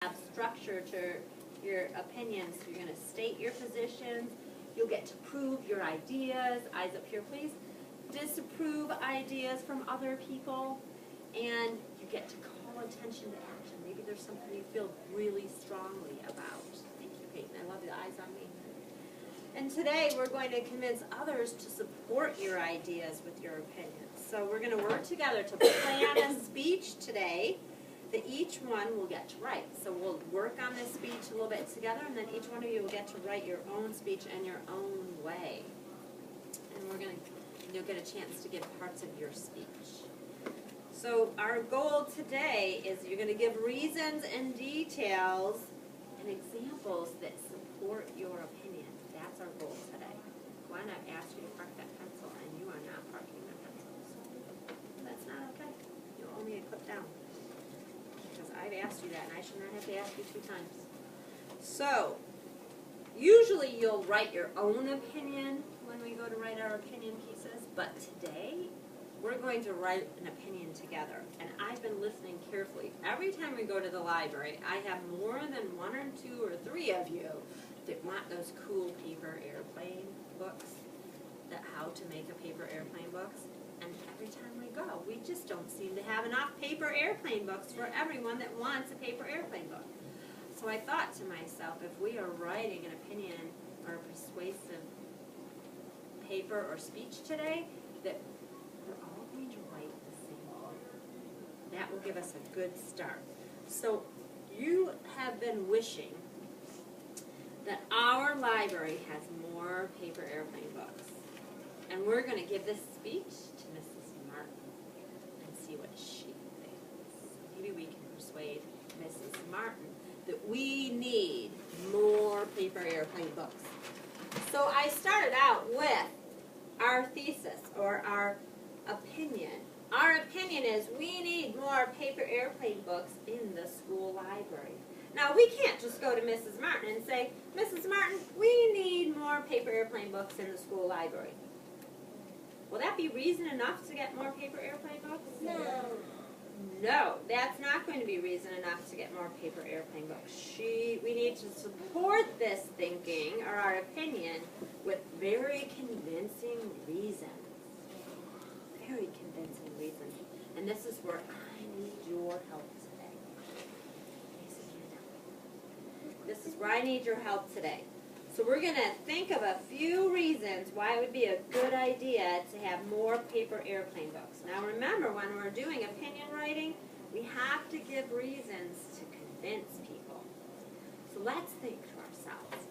have structure to your opinions. You're going to state your positions. You'll get to prove your ideas. Eyes up here, please. Disapprove ideas from other people. And you get to call attention to action. Maybe there's something you feel really strongly about. Thank you, Peyton. I love the eyes on me. And today we're going to convince others to support your ideas with your opinions. So we're going to work together to plan a speech today that each one will get to write. So we'll work on this speech a little bit together, and then each one of you will get to write your own speech in your own way. And you'll get a chance to give parts of your speech. So our goal today is you're going to give reasons and details and examples that support your opinion. That's our goal today. Why not ask you to park that pencil, and you are not parking the pencil. That's not okay. You owe me a clip down. Because I've asked you that, and I should not have to ask you 2 times. So, usually you'll write your own opinion when we go to write our opinion pieces, but today we're going to write an opinion together. And I've been listening carefully. Every time we go to the library, I have more than 1 or 2 or 3 of you that want those cool paper airplane books, that how to make a paper airplane books. And every time we go, we just don't seem to have enough paper airplane books for everyone that wants a paper airplane book. So I thought to myself, if we are writing an opinion or a persuasive paper or speech today, that we're all going to write the same thing. That will give us a good start. So you have been wishing that our library has more paper airplane books. And we're going to give this speech to Mrs. Martin and see what she thinks. Maybe we can persuade Mrs. Martin that we need more paper airplane books. So I started out with our thesis, or our opinion. Our opinion is we need more paper airplane books in the school library. Now, we can't just go to Mrs. Martin and say, Mrs. Martin, we need more paper airplane books in the school library. Will that be reason enough to get more paper airplane books? No. No, that's not going to be reason enough to get more paper airplane books. We need to support this thinking, or our opinion, with very convincing reasons. Very convincing reasons. And this is where I need your help today. This is where I need your help today. So we're going to think of a few reasons why it would be a good idea to have more paper airplane books. Now remember, when we're doing opinion writing, we have to give reasons to convince people. So let's think to ourselves,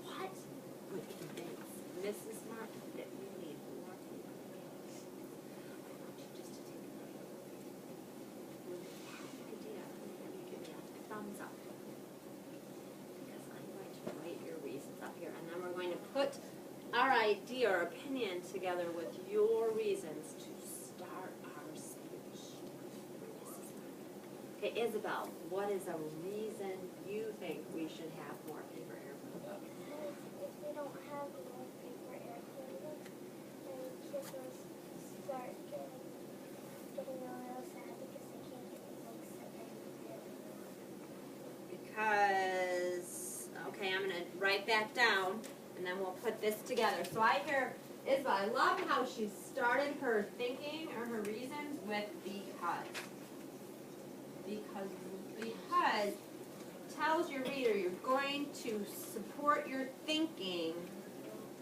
what would convince Mrs. Martin that we need more paper airplane books? I want you just to take a break. When you have an idea, you give me a thumbs up. Write your reasons up here, and then we're going to put our idea or opinion together with your reasons to start our speech. Okay, Isabel, what is a reason you think we should have more paper airplane books? If we don't have more paper airplane books, then kids will start getting a little sad because they can't get the books that they really want. Because okay, I'm going to write that down, and then we'll put this together. So I hear, Isabel, I love how she started her thinking or her reasons with because. Because tells your reader you're going to support your thinking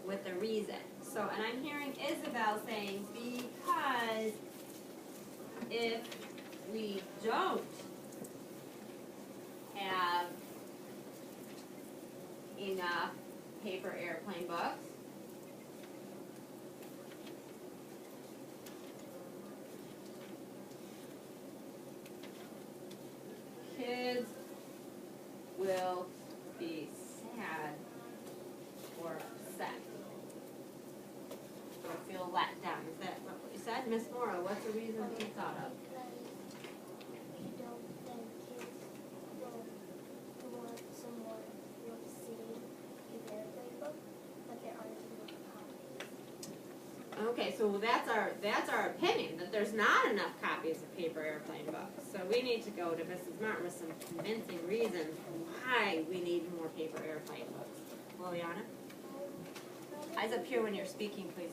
with a reason. So, and I'm hearing Isabel saying, because if we don't have enough paper airplane books, kids will be sad or upset or feel let down. Is that what you said? Miss Mora, what's the reason you thought of? Because you don't think kids will want some more, see paper airplane book, but there are so that's our opinion, that there's not enough copies of paper airplane books. So we need to go to Mrs. Martin with some convincing reasons why we need more paper airplane books. Liliana? Eyes up here when you're speaking, please.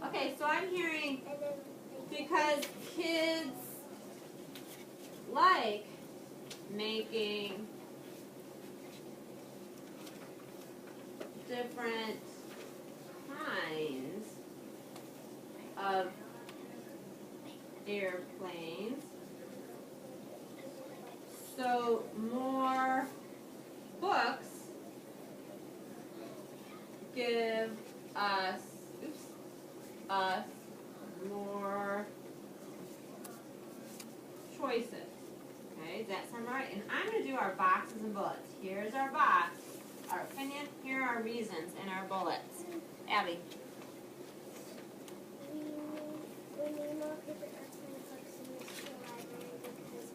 Okay, so I'm hearing because kids like making different kinds of airplanes, so more books give us more choices. Okay, does that sound right? And I'm going to do our boxes and bullets. Here's our box, our opinion, here are our reasons, and our bullets. Abby. We need more paper airplane books in the school library because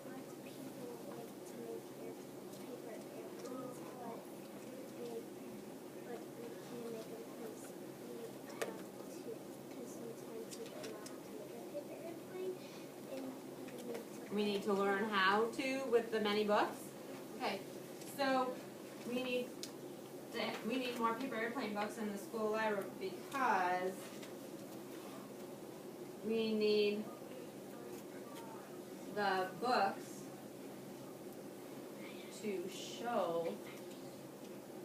lots of people like to make paper airplanes, but we can't make them because sometimes we don't know how to make a paper airplane, and We need to learn how to with the many books. Okay, so we need more paper airplane books in the school library because we need the books to show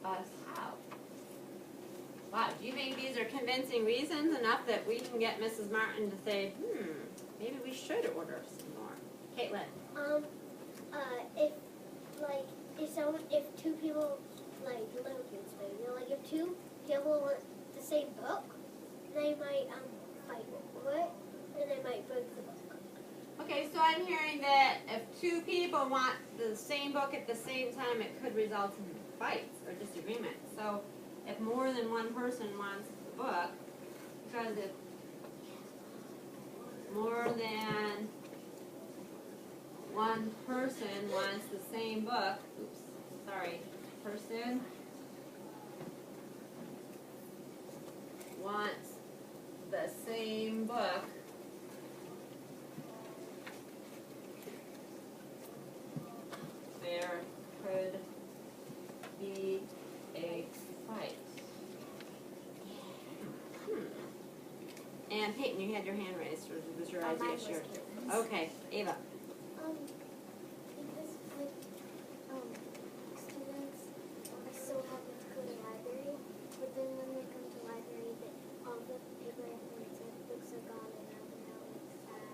us how. Wow, do you think these are convincing reasons enough that we can get Mrs. Martin to say, maybe we should order some more? Caitlin. If two people, like little kids, maybe, like if two people want the same book, they might fight over it, and they might break the book. Okay, so I'm hearing that if two people want the same book at the same time, it could result in fights or disagreements. So if more than one person wants the book, because if more than one person wants the same book, person wants the same book, there could be a fight. And Peyton, you had your hand raised, or was your idea Mine was shared? Caitlin's. Okay, Ava. Because students are so happy to go to the library, but then when they come to the library, all the paper airplanes and books are gone, and now it's sad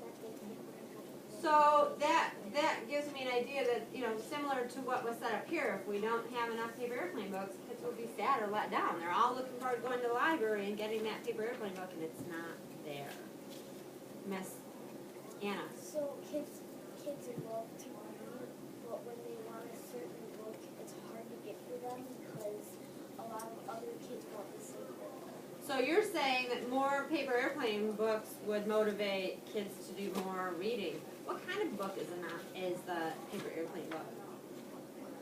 that they can't learn how to play. So that gives me an idea that, similar to what was set up here, if we don't have enough paper airplane books, kids will be sad or let down. They're all looking forward to going to the library and getting that paper airplane book, and it's not there. Miss Anna. So kids love to read, but when they want a certain book, it's hard to get for them because a lot of other kids want the same book. So you're saying that more paper airplane books would motivate kids to do more reading. What kind of book is the paper airplane book?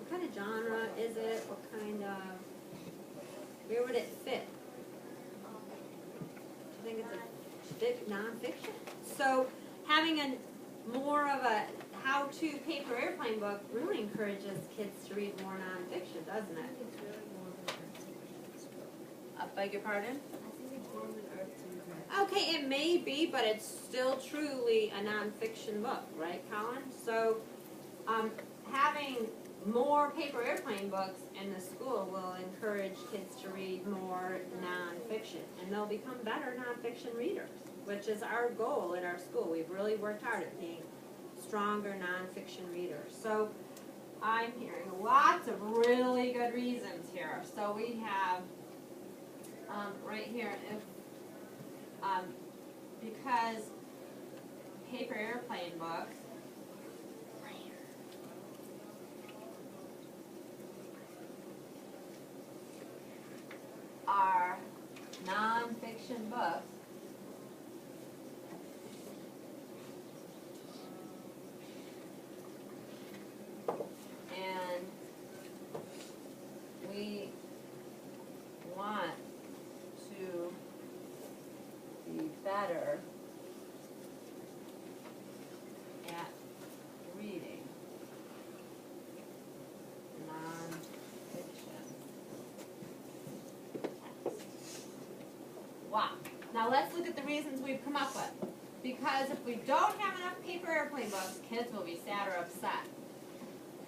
What kind of genre is it? What kind of, where would it fit? Do you think it's a nonfiction? So having more of a how-to paper airplane book really encourages kids to read more nonfiction, doesn't it? I beg your pardon? Okay, it may be, but it's still truly a nonfiction book, right, Colin? So, having more paper airplane books in the school will encourage kids to read more nonfiction, and they'll become better nonfiction readers, which is our goal in our school. We've really worked hard at being stronger nonfiction readers. So, I'm hearing lots of really good reasons here. So we have right here, because paper airplane books are nonfiction books, want to be better at reading nonfiction text. Wow. Now let's look at the reasons we've come up with. Because if we don't have enough paper airplane books, kids will be sad or upset.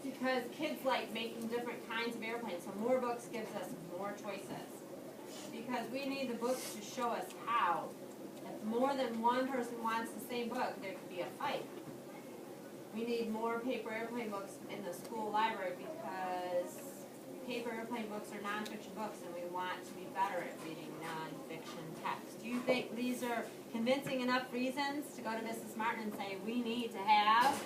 Because kids like making different kinds of airplanes, so more books gives us more choices. Because we need the books to show us how. If more than one person wants the same book, there could be a fight. We need more paper airplane books in the school library because paper airplane books are nonfiction books and we want to be better at reading nonfiction text. Do you think these are convincing enough reasons to go to Mrs. Martin and say we need to have?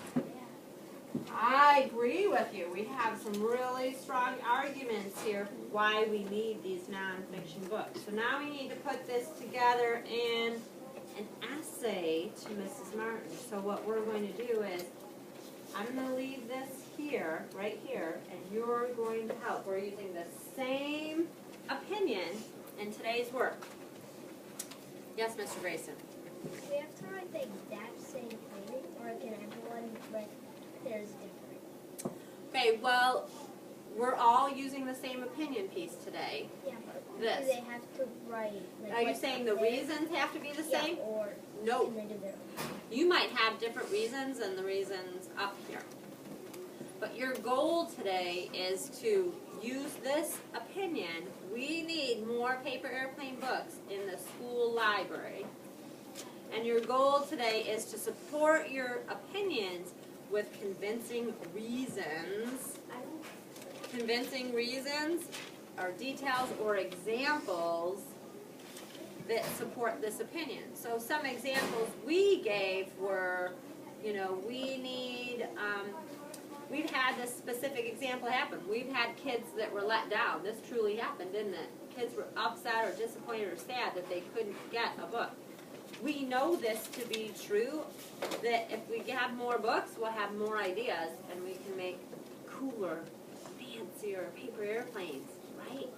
I agree with you. We have some really strong arguments here why we need these nonfiction books. So now we need to put this together in an essay to Mrs. Martin. So what we're going to do is I'm going to leave this here, right here, and you're going to help. We're using the same opinion in today's work. Yes, Mr. Grayson? Do we have to write the exact same thing, or can everyone write theirs different? Okay, well, we're all using the same opinion piece today. Yeah, but This. do they have to write? Like, Are you what's saying the up there? reasons have to be the Yeah, same? or No. can they do their own? You might have different reasons than the reasons up here. But your goal today is to use this opinion. We need more paper airplane books in the school library. And your goal today is to support your opinions with convincing reasons. Convincing reasons or details or examples that support this opinion. So some examples we gave were, we've had this specific example happen. We've had kids that were let down. This truly happened, didn't it? Kids were upset or disappointed or sad that they couldn't get a book. We know this to be true, that if we have more books, we'll have more ideas and we can make cooler, fancier paper airplanes, right?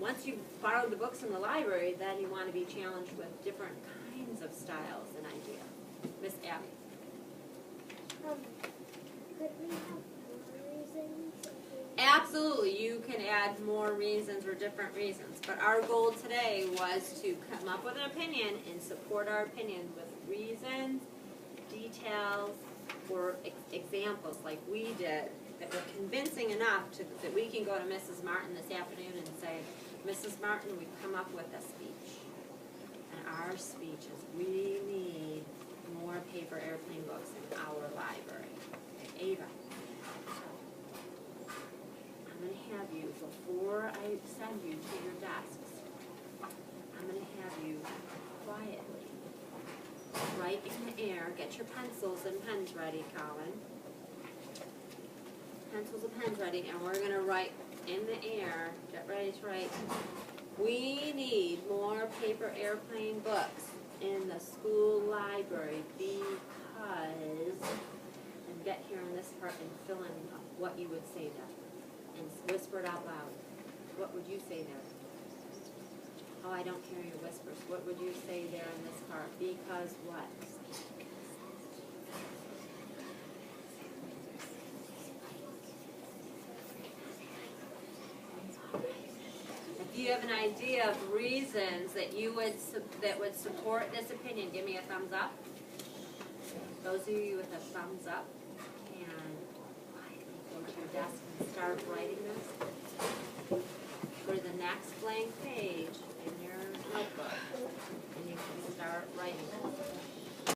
Once you've borrowed the books from the library, then you want to be challenged with different kinds of styles and ideas. Miss Abby. Could we have more reasons? Absolutely, you can add more reasons or different reasons. But our goal today was to come up with an opinion and support our opinion with reasons, details, or examples like we did that were convincing enough that we can go to Mrs. Martin this afternoon and say, Mrs. Martin, we've come up with a speech. And our speech is we need more paper airplane books in our library. Ava. I'm going to have you, before I send you to your desks, I'm going to have you quietly write in the air. Get your pencils and pens ready, Colin. Pencils and pens ready, and we're going to write in the air. Get ready to write. We need more paper airplane books in the school library because, and get here in this part and fill in what you would say there. And whisper it out loud. What would you say there? Oh, I don't hear your whispers. What would you say there in this part? Because what? If you have an idea of reasons that you would that would support this opinion, give me a thumbs up. Those of you with a thumbs up, and go to your desk and start writing this. Go to the next blank page in your notebook, and you can start writing.